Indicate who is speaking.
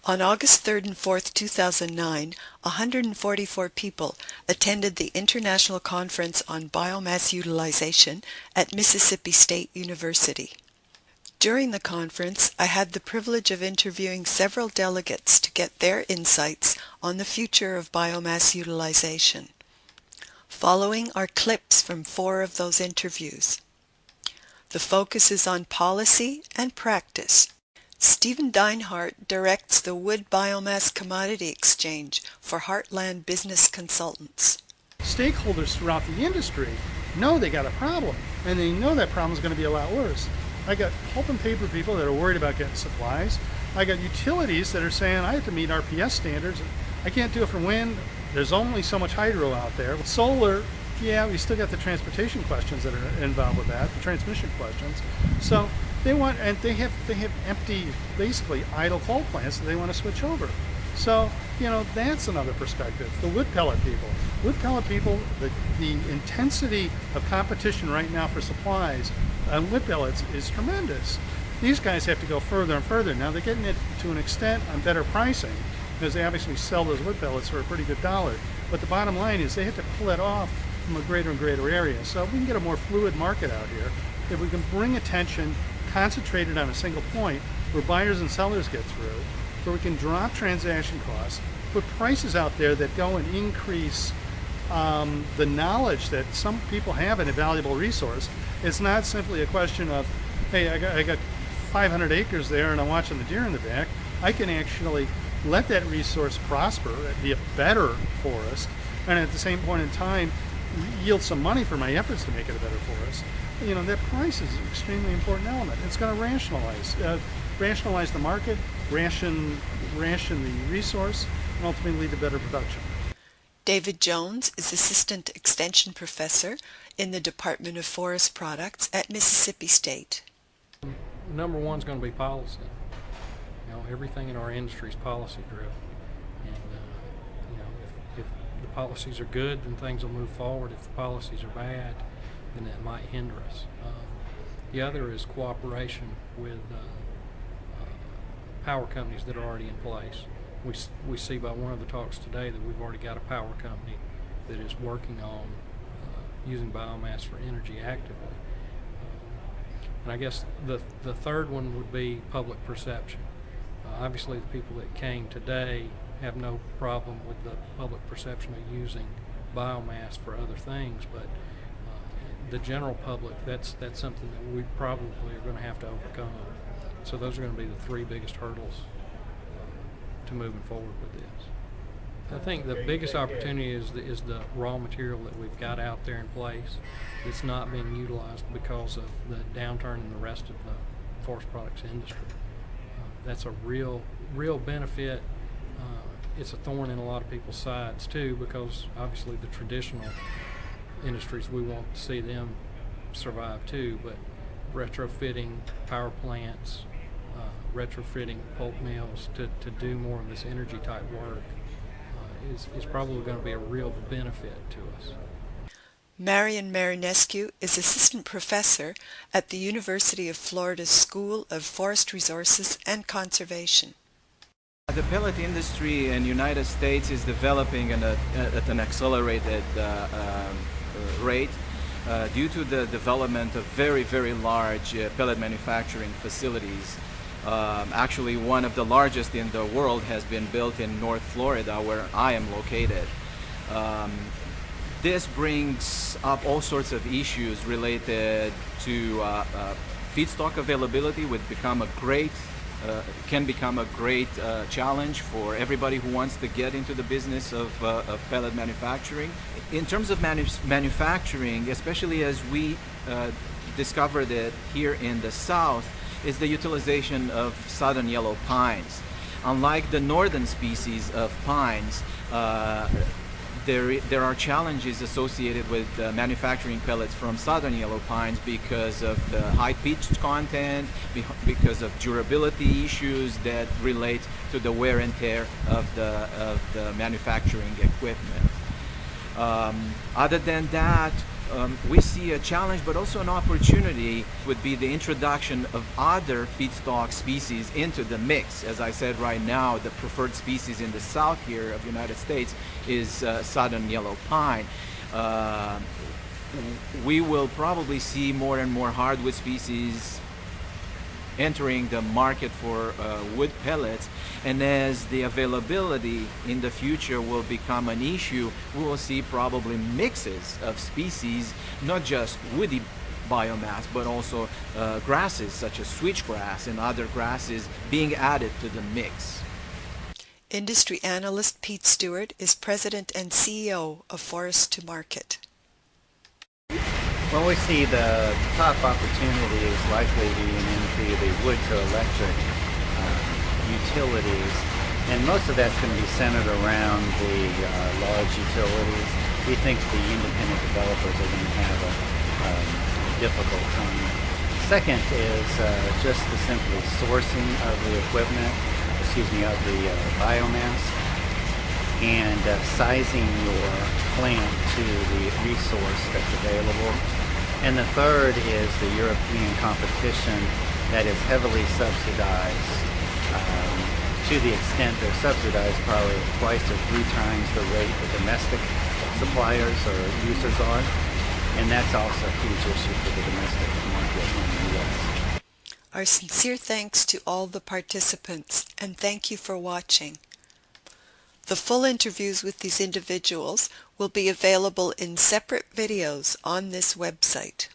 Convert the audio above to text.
Speaker 1: On August 3rd and 4th, 2009, 144 people attended the International Conference on Biomass Utilization at Mississippi State University. During the conference, I had the privilege of interviewing several delegates to get their insights on the future of biomass utilization. Following are clips from 4 of those interviews. The focus is on policy and practice. Stephen Dinehart directs the Wood Biomass Commodity Exchange for Heartland Business Consultants.
Speaker 2: Stakeholders throughout the industry know they got a problem, and they know that problem is going to be a lot worse. I got pulp and paper people that are worried about getting supplies. I got utilities that are saying, I have to meet RPS standards. I can't do it for wind. There's only so much hydro out there. Solar, yeah, we still got the transportation questions that are involved with that, the transmission questions. So they want, and they have empty, basically idle coal plants that they want to switch over. So, you know, that's another perspective. The wood pellet people, the intensity of competition right now for supplies on wood pellets is tremendous. These guys have to go further and further. Now they're getting it to an extent on better pricing because they obviously sell those wood pellets for a pretty good dollar. But the bottom line is they have to pull it off from a greater and greater area. So if we can get a more fluid market out here, if we can bring attention concentrated on a single point where buyers and sellers get through, where we can drop transaction costs, put prices out there that go and increase the knowledge that some people have in a valuable resource. It's not simply a question of, hey, I got 500 acres there and I'm watching the deer in the back. I can actually let that resource prosper, be a better forest, and at the same point in time yield some money for my efforts to make it a better forest. You know, that price is an extremely important element. It's going to rationalize the market, ration the resource, and ultimately lead to better production.
Speaker 1: David Jones is Assistant Extension Professor in the Department of Forest Products at Mississippi State.
Speaker 3: Number one is going to be policy. You know, everything in our industry is policy driven, and you know, if the policies are good, then things will move forward. If the policies are bad, then that might hinder us. The other is cooperation with power companies that are already in place. We see by one of the talks today that we've already got a power company that is working on using biomass for energy actively. And I guess the third one would be public perception. Obviously the people that came today have no problem with the public perception of using biomass for other things, but the general public, that's something that we probably are going to have to overcome. So those are going to be the 3 biggest hurdles to moving forward with this. I think the biggest opportunity is the raw material that we've got out there in place. It's not being utilized because of the downturn in the rest of the forest products industry. That's a real benefit. It's a thorn in a lot of people's sides too, because obviously the traditional industries, we want to see them survive too, but retrofitting power plants, retrofitting pulp mills to do more of this energy type work is probably going to be a real benefit to us.
Speaker 1: Marian Marinescu is Assistant Professor at the University of Florida's School of Forest Resources and Conservation.
Speaker 4: The pellet industry in the United States is developing at an accelerated rate due to the development of very, very large pellet manufacturing facilities. Actually, one of the largest in the world has been built in North Florida, where I am located. This brings up all sorts of issues related to feedstock availability, which can become a great challenge for everybody who wants to get into the business of pellet manufacturing. In terms of manufacturing, especially as we discovered it here in the South, is the utilization of southern yellow pines. Unlike the northern species of pines, there are challenges associated with manufacturing pellets from southern yellow pines because of the high pitch content, because of durability issues that relate to the wear and tear of the manufacturing equipment. Other than that, we see a challenge, but also an opportunity would be the introduction of other feedstock species into the mix. As I said, right now, the preferred species in the south here of the United States is southern yellow pine. We will probably see more and more hardwood species entering the market for wood pellets, and as the availability in the future will become an issue, we will see probably mixes of species, not just woody biomass, but also grasses such as switchgrass and other grasses being added to the mix.
Speaker 1: Industry analyst Pete Stewart is president and CEO of Forest to Market.
Speaker 5: Well, we see the top opportunity is likely being into the wood to electric utilities, and most of that's going to be centered around the large utilities. We think the independent developers are going to have a difficult time. Second is just the simple sourcing of the equipment, of the biomass, and sizing your plant to the resource that's available. And the third is the European competition that is heavily subsidized, to the extent they're subsidized probably twice or three times the rate the domestic suppliers or users are. And that's also a huge issue for the domestic market in the U.S.
Speaker 1: Our sincere thanks to all the participants, and thank you for watching. The full interviews with these individuals will be available in separate videos on this website.